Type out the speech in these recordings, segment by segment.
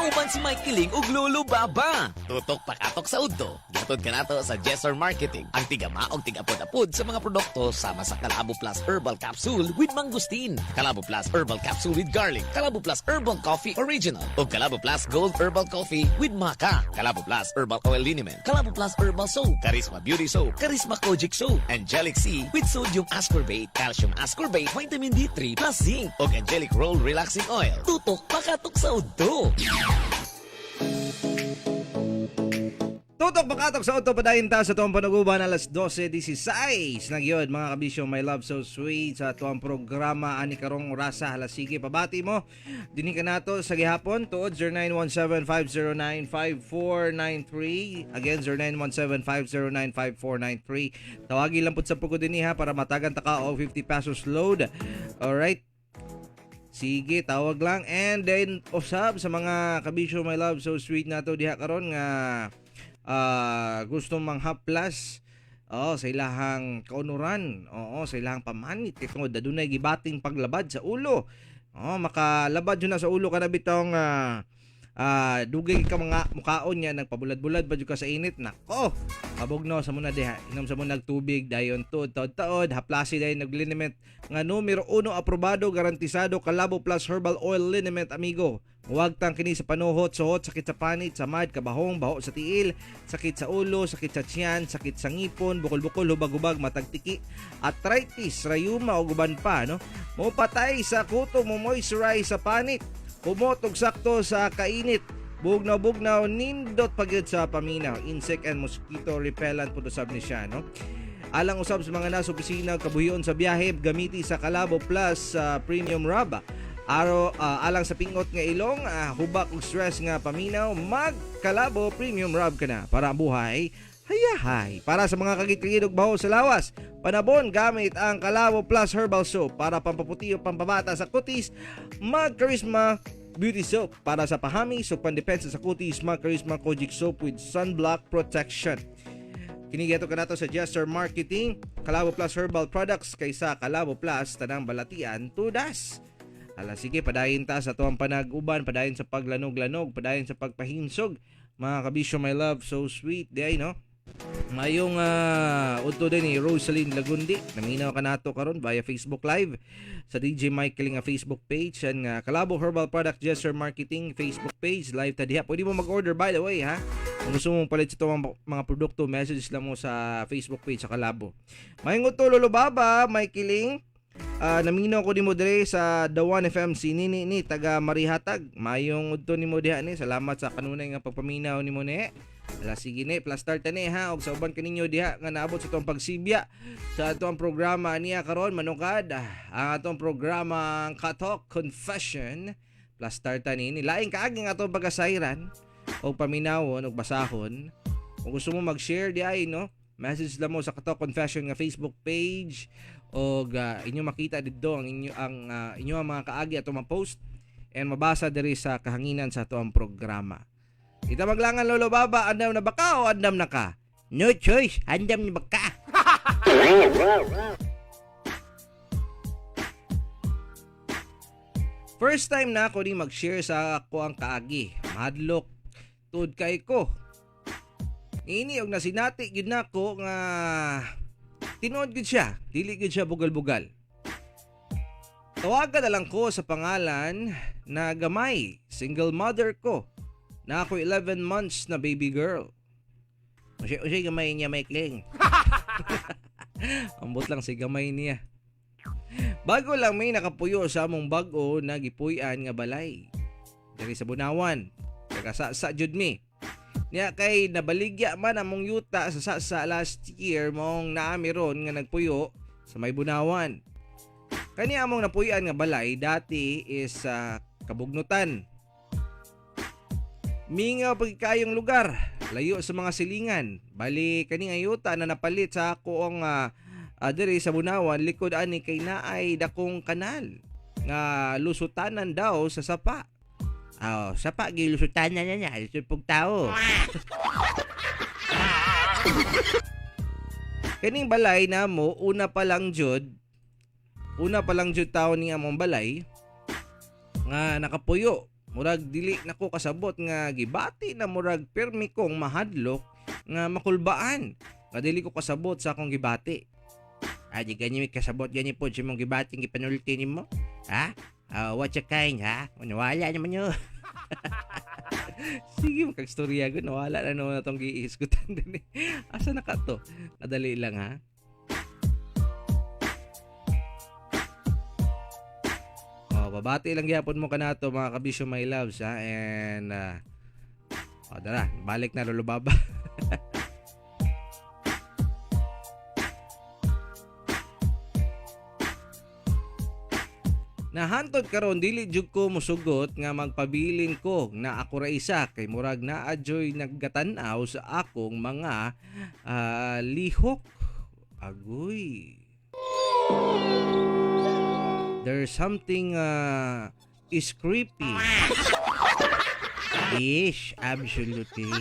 Nauman si Mike Kiling ug Lolo Baba. Tutok pakatok sa udto. Gatod ka nato sa Jesser Marketing. Ang tigama og tigapod-apod sa mga produkto sama sa Calabo Plus Herbal Capsule with Mangustin, Calabo Plus Herbal Capsule with Garlic, Calabo Plus Herbal Coffee Original, ug Calabo Plus Gold Herbal Coffee with Maca, Calabo Plus Herbal Oil Liniment, Calabo Plus Herbal Soap, Charisma Beauty Soap, Charisma Kojic Soap, Angelic C with Sodium Ascorbate, Calcium Ascorbate, Vitamin D3 plus Zinc, ug Angelic Roll Relaxing Oil. Tutok pakatok sa udto. Tutok pakatok sa auto padayon ta sa tuwang panaguban alas 12:16 na gyud mga kabisyo. My love so sweet sa tuwang programa ani karong orasa. Hala sige pabati mo dinhi ka nato sa gihapon tuod 0917-509-5493. Again 0917-509-5493. Tawagi lang pud sa pugod dinhi ha para matagan ta ka og 50 pesos load. Alright. Sige, tawag lang. And then usab sa mga kabisyo my love so sweet nato diha karon nga gusto manghaplas sa ilahang kaunuran, sa ilahang pamanit kung dadunay gibating paglabad sa ulo, makalabad yun na sa ulo ka na bitong dugay ka mga mukaon niya nagpabulad-bulad ba ka sa init nako kabugno sa muna diha inom sa muna tubig dayon taod haplasi dayon nagliniment nga numero 1 aprobado garantisado Calabo Plus Herbal Oil Liniment amigo. Huwag tang kini sa panuhot, suhot, sakit sa panit, samad, kabahong, baho sa tiil, sakit sa ulo, sakit sa tiyan, sakit sa ngipon, bukol-bukol, hubag-hubag, matagtiki, arthritis, rayuma o guban pa, no? Mupatay sa kuto, moisturize sa panit, kumotog sakto sa kainit, bugnaw-bugnaw, nindot pagyud sa paminaw, insect and mosquito repellent po usab ni siya, no? Alang usab sa mga nasa opisina, kabuhion sa biyahe, gamiti sa Calabo Plus Premium Rub. Alang sa pingot nga ilong, hubak ug stress nga paminaw, mag Calabo Premium Rub ka na para ang buhay hayahay. Para sa mga kagit-kagit ug baho sa lawas, panabon gamit ang Calabo Plus Herbal Soap para pampaputi o pampabata sa kutis, mag Charisma Beauty Soap para sa pahamis ug pandepensa sa kutis, mag Charisma Kojic Soap with Sunblock Protection. Kinigeto ka nato sa Jesser Marketing, Calabo Plus Herbal Products kaysa Calabo Plus tanang balatian tudas. Ala sige, padayon ta sa tuwang panag-uban, padayon sa paglanog-lanog, padayon sa pagpahinsog. Mga kabisyo, my love, so sweet. Di ay, no? Mayong udto din ni Rosaline Lagundi. Naminaw ka nato karon via Facebook Live sa DJ Michael nga Facebook page and Calabo Herbal Product Jesser Marketing Facebook page. Live ta diha. Pwede mo mag-order by the way, ha? Kung gusto mong palit sa tuwang mga produkto, message lang mo sa Facebook page sa Calabo. Mayong udto, Lolo Baba, Michaeling. Naminaw ko ni mo dire sa The One FM si Nini ni taga Marihatag. Mayong udto ni mo diha ni. Salamat sa kanunay nga pagpaminaw ni mo ni. Ala sige ni, plus start ni ha og sa uban kaninyo diha nga naabot sa tuwang pagsibya sa atong programa niya karon manukad ang atong programa Katok Confession. Plus start ni laing kaagi nga atong pagasayran og paminawon og basahon. Kung gusto mo mag-share di ay no, message lang mo sa Katok Confession nga Facebook page o inyo makita dito ang inyo ang mga kaagi ato ma-post and mabasa diri sa kahanginan sa ato ang programa. Kita maglangan Lolo Baba, andam na baka o andam na ka? No choice, andam na baka. First time na ako ni mag-share sa ako ang kaagi. Madlok tud kay ko. Ini og nasinati gyud nako nga tinuod gid siya, dili gid siya bugal-bugal. Tawagan na lang ko sa pangalan na Gamay, single mother ko. Na ako 11 months na baby girl. Usay gamay niya may kling. Ambot lang si gamay niya. Bago lang may nakapuyo sa among bago na gipuy-an nga balay. Diri sa Bunawan. Taga sa jud mi. Niya kay nabaligya man among yuta sa last year mong naami ron nga nagpuyo sa may Bunawan. Kani among napuy-an nga balay dati is Kabugnutan. Mingaw pagkayong lugar, layo sa mga silingan. Bali kaning ayuta na napalit sa ako ang diri sa Bunawan, likod ani kay naay dakong kanal nga lusutanan daw sa sapa. Sapa gi lusutanan na niya, lusot pug tao. Kaning balay namo una pa lang jud tao ni among balay nga nakapuyo Murag dili nako kasabot nga gibati na murag pirmi kong mahadlok nga makulbaan. Nga dili ko kasabot sa akong gibati. Di ganyan kasabot ganyan po si mong gibati ng ipanulti nimo. Ha? What you kind, ha? Nawala naman yun. Sige, magkagstorya ko. Nawala na naman na itong giiskutan din eh. Asa na ka to? Nadali lang, ha? Babati lang gyapon mo kanato mga kabisyo my loves, ha? And, dara, balik na lulubaba. Nahantod karon dili jud ko musugot nga magpabilin ko na ako ra isa kay murag naa joy naggatan-aw sa akong mga lihok. Agoy. There's something is creepy. Yes, absolutely.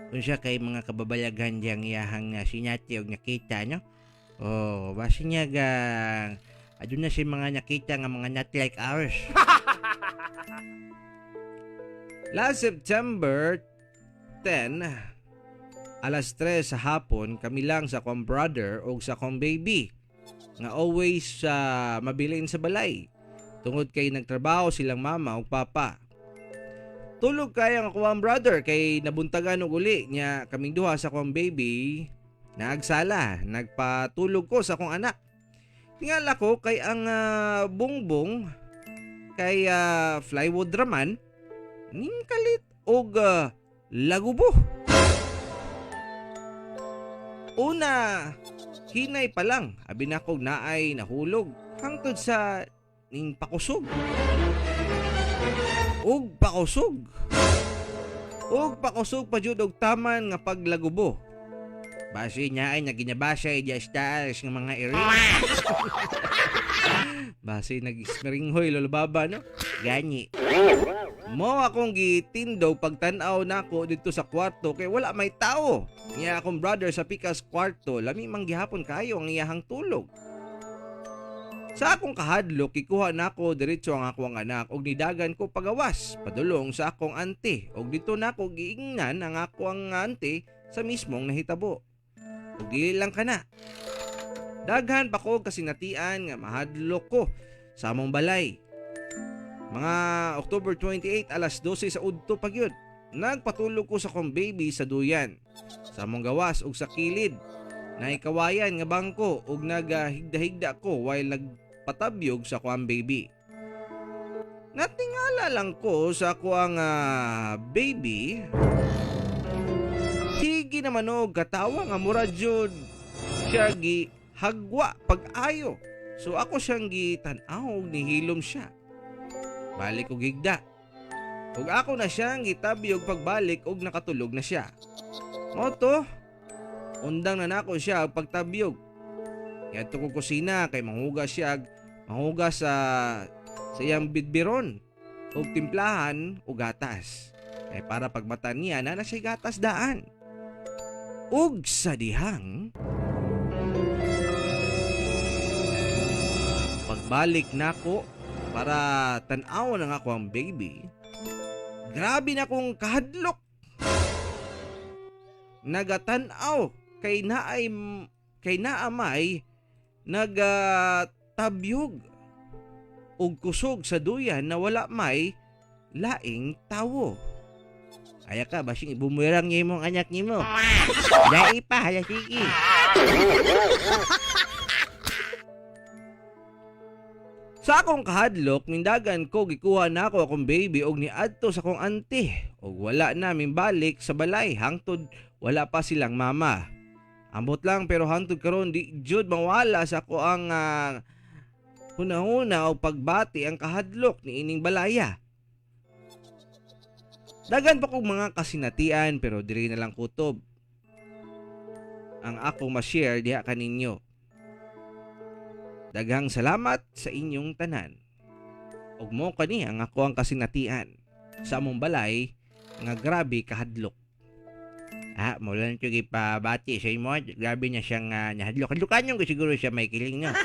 Kung siya kay mga kababalaghan diyang iyahang sinati o nakita, no? Basi niya gang adun na si mga nakita nga mga not like ours. Last September 10, alas 3 sa hapon, kami lang sa akong brother o sa akong baby nga always mabilin sa balay. Tungod kay nagtrabaho silang mama o papa. Tulog kaya ang akong brother kay nabuntagan og uli niya kaming duha sa akong baby. Naagsala, nagpatulog ko sa akong anak. Tingala ko kay ang bungbong kay plywood raman ning kalit og lagubo. Una, hinay pa lang, abi na kog naay nahulog hangtod sa ning pakusog. Og pakusog. Og pakusog pa jud og taman nga paglagubo. Basi niya ay naginabasay diya stars ng mga eri. Basi nag-smeringhoy lulubaba, no? Ganyi. Mo akong gitindog pagtanaw nako dito sa kwarto kay wala may tao. Niya akong brother sa pikas kwarto, lami mang gihapon kayo ang iyahang tulog. Sa akong kahadlok, ikuha nako diretso ang akong anak og nidagan ko pagawas, padulong sa akong auntie. Og dito nako giingnan ang akong auntie sa mismong nahitabo. Ug dili lang kana. Daghan pa ko kasinatian nga mahadlok ko sa among balay. Mga October 28 alas 12 sa udto pagyud. Nagpatulog ko sa akong baby sa duyan. Sa among gawas ug sa kilid. Naikawayan nga bangko ug naghigda-higda ko while nagpatabyog sa akong baby. Natingala lang ko sa akong baby. Sige naman og katawa nga mura jud siya gi hagwa pag-ayo. So ako siyang gitan-aw ni hilom siya. Balik og higda. Ug ako na siyang gitabyog pagbalik og nakatulog na siya. Moto, undang na nako siya og pagtabyog. Yadto ko kusina kay manghugas siya, manghugas sa iyang bidbiron og timplahan og gatas. Ay para pagmata niya na siya gatas daan. Ug sa dihang pagbalik nako para tan-aw ng ako ang baby, grabe na kong kahadlok. Nagatan-aw kay naamay nagtabyog ug kusog sa duyan na wala may laing tawo. Aya ka, basing ibumerang niya mong anak niyo mo. Dai pa, hala sige. Sa akong kahadlok, mindagan ko gikuha na ako akong baby og niadto sa akong auntie. Og wala namin balik sa balay hangtod wala pa silang mama. Ambot lang pero hangtod karon di jud mawala sa ako ang hunahuna o pagbati ang kahadlok ni ining balaya. Dagan pa kong mga kasinatian pero diri na lang kutob ang akong ma-share diha kaninyo. Daghang salamat sa inyong tanan. Ug mo kani ang ako ang kasinatian sa among balay nga grabe kahadlok. Mo lang ito ipabati sa imo. Grabe niya siyang nahadlok. Hadlokan yung siguro siya may kiling no.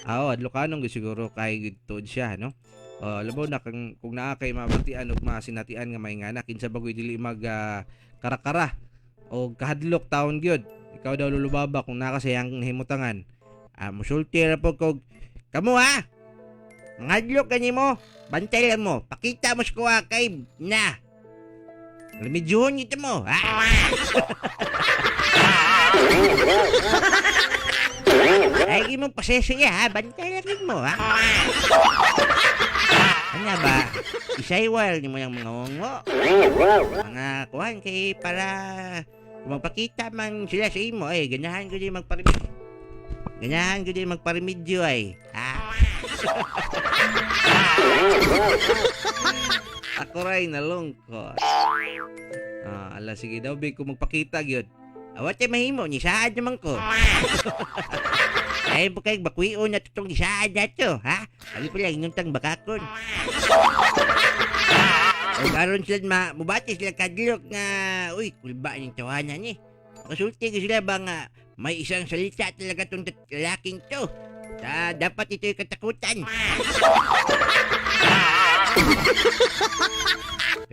Adlokanong gyud siguro kay gud siya no. Labaw na kung naa kay mabatian ug masinatian nga may ngana kinsa bagoy dili karakara o kahadlok taon gyud. Ikaw daw lulubaba kung naa ka sayang himutangan. Musulti ra po kog kamo ha. Mangadlok kanimo, bantayan mo, pakita mo sa kuha kay na. Remedyohon ito mo. Ay, mo pasesya ha, bantayan mo ha. Ano ba? Isaiwal ni mo yung mga ongo. Mga kuhan kay para magpakita man sila sa imo ganahan ko din magparimedyo. Ganahan ko din magparimedyo Ako ray nalungkot. Ala sige daw be ko magpakita gyud. Awat ay mahimo ni saad naman ko. Ay bukay bakwion na tutong ni saad nato, ha? Abi pala inuntang bakakon. O karon sila mubati sila kadlok nga, uy, kulba ning tawanan ni. Kasulti ko sila ba nga may isang salita talaga tong lalaking to. Dapat ito'y katakutan.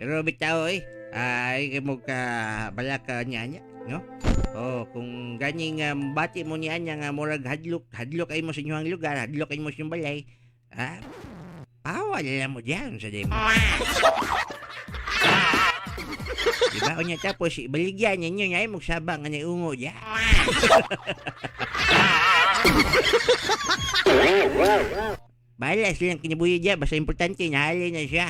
Pero bitaw ay mo ka balaka niya, no? Kung ganing bati mo niya nga murag hadlok ay mo sa inyong lugar, hadlok ay mo sa inyong balay, pawala mo diyan sa demo. Diba o niya tapos baligyan ninyo niya ay magsabang nga ungo diya. Bahala silang kinabuhi diya, basta importante nahali na siya.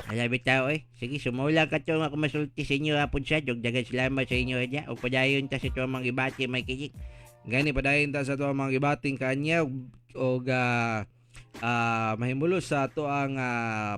Alabi tao sige sumula ka to nga kumasulti sa inyo hapon sa dagan salamat sa inyo diya o padayon ta sa to mga ibati may kijik. Gani padayon ta sa to mga ibating kanya o mahimulos sa ato ang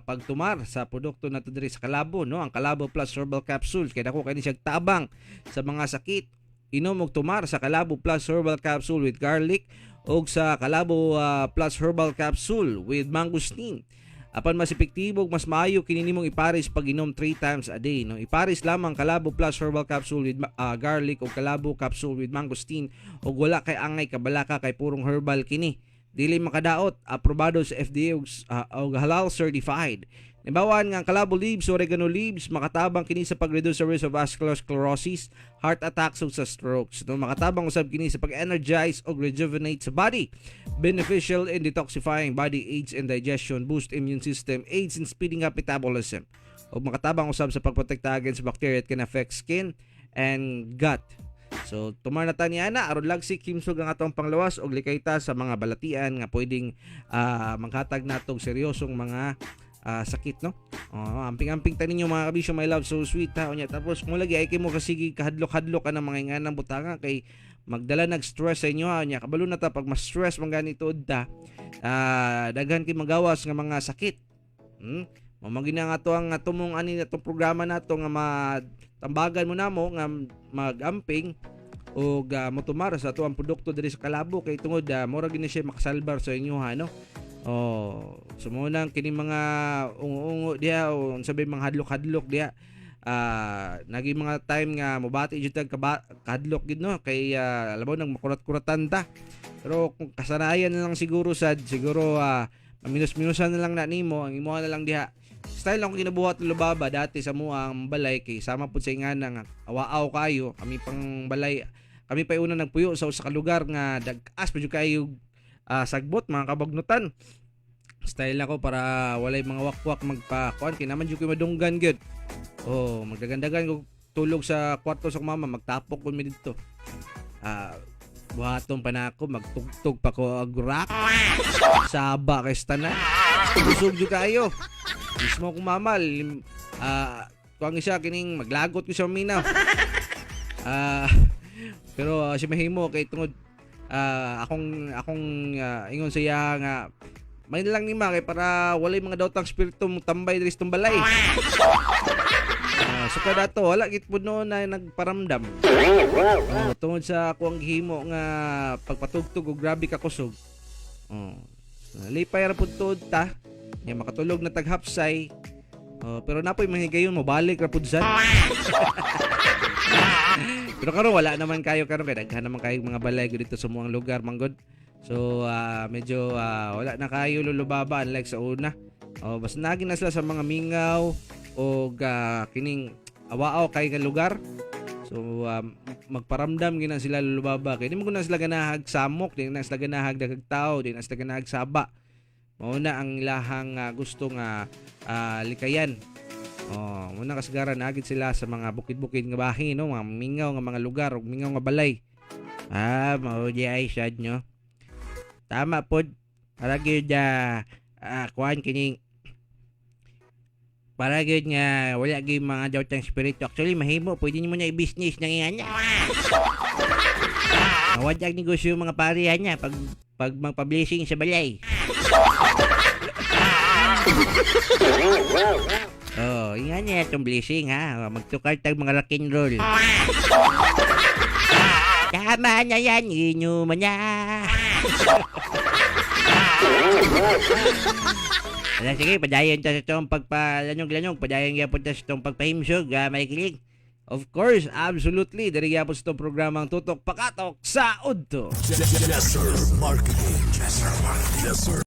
pagtumar sa produkto nato diri sa Calabo no, ang Calabo Plus Herbal Capsule kay dako kani siya tabang sa mga sakit. Inom og tumar sa Calabo Plus Herbal Capsule with garlic o sa Calabo Plus Herbal Capsule with mangosteen. Apan mas epektibo mas maayo kini nimong ipares pag inom 3 times a day no. Ipares lamang Calabo Plus Herbal Capsule with garlic o Calabo Capsule with mangosteen og wala kay angay kabalaka kay purong herbal kini. Dili makadaot, aprobado sa FDA og halal certified. Nibawan nga ang Calabo leaves o oregano leaves makatabang kini sa pag-reduce sa risk of vascular sclerosis, heart attacks ug sa strokes. No, makatabang usab kini sa pag-energize o rejuvenate sa body. Beneficial in detoxifying body aids in digestion, boost immune system, aids in speeding up metabolism. O makatabang usab sa pagprotekta against bacteria that can affect skin and gut. So, tumar na ta niya na, aron lagsik himsog ang atong panglawas og likayta sa mga balatian nga pwedeng maghatag natong seryosong mga sakit no. Amping-amping ta ninyo mga kabisyo, my love, so sweet ha. Onya tapos mo lagi ay kay mo kasigi kahadlok-hadlok ka ng mga inganang butanga kay magdala nag-stress sa inyo ha. Onya kabalo na ta pag ma-stress man ganito ta, daghan kay magawas nga mga sakit. Mamagina nga to ang tumong ani natong programa nato nga matambagan mo namo nga magamping o motumar sa ato ang produkto diri sa Calabo kay tungod mura gini siya makasalbar sa inyo ha no. Sumunang kini mga ungo diha o sabi mga hadlok-hadlok diha. Naging mga time nga mobati jud tag kahadlok gid no kay labaw nang makurat-kuratan ta. Pero kung kasanayan na lang siguro minus-minusan na lang na nimo ang imo na lang diha. Style lang ko kinabuhat lubaba dati sa muang balay kay sama pud sa ingana nga awaaw kayo kami pang balay. Kami pa una nagpuyo sa usa ka lugar nga dag-as pa jud kayo sagbot mga kabagnutan. Style ako para walay mga wakwak magpakuan kay naman jud ko madunggan gyud. Magdagandagan ko tulog sa kwarto sa mama, magtapok ko mi didto. Buhaton pa na ako, magtugtog pa ko ag rock. Saba kay tanan. Busog jud kayo. Mismo ko mama, kuang isa kining maglagot ko sa minaw. Pero si mahimo kay tungod akong ingon sa iya nga may lang ni kay para walay mga dawtang spirito mong tambay diri sa balay. So kada to wala gid pud noon na nagparamdam. Tungod sa ako ang gihimo nga pagpatugtog og grabe ka kusog. Lipay ra pud tuod ta. Nya makatulog na taghapsay. Pero napoy mahigayon mo balik ra pud sad. Pero karon wala naman kayo karon kay daghan naman kayo mga balay dito sa muang lugar manggod. So medyo wala na kayo lulubaba unlike sa una. Basta naging na sila sa mga mingaw o kining awaaw kay nga lugar. So magparamdam gina sila lulubaba kay di mo na sila ganahag samok, di na sila ganahag daghag tao, di na sila ganahag saba. Mao na ang ilahang gusto nga likayan. Muna kasagaran agit sila sa mga bukid-bukid nga bahin, no, mga mingaw nga mga lugar ug mingaw nga balay. Mao di ay sad nyo. Tama pod. Para gyud kuan kining para gyud nga wala gyud mga doubt ang spirito. Actually mahimo pwede nimo na i-business nang iyan. Nawad ang negosyo mga parihan niya pag magpa-blessing sa balay. Ingan niya itong blessing ha. Magtukar tag mga rock and roll. Tama na yan, inuman niya. Sige, padayon ta sa itong pagpalanyog-lanyog. Padayon nga po ta sa itong pagpahimsog. May kilig. Of course, absolutely. Dari nga po sa itong programang Tutok Pakatok sa Udto. Yes, sir. Marketing. Yes, sir.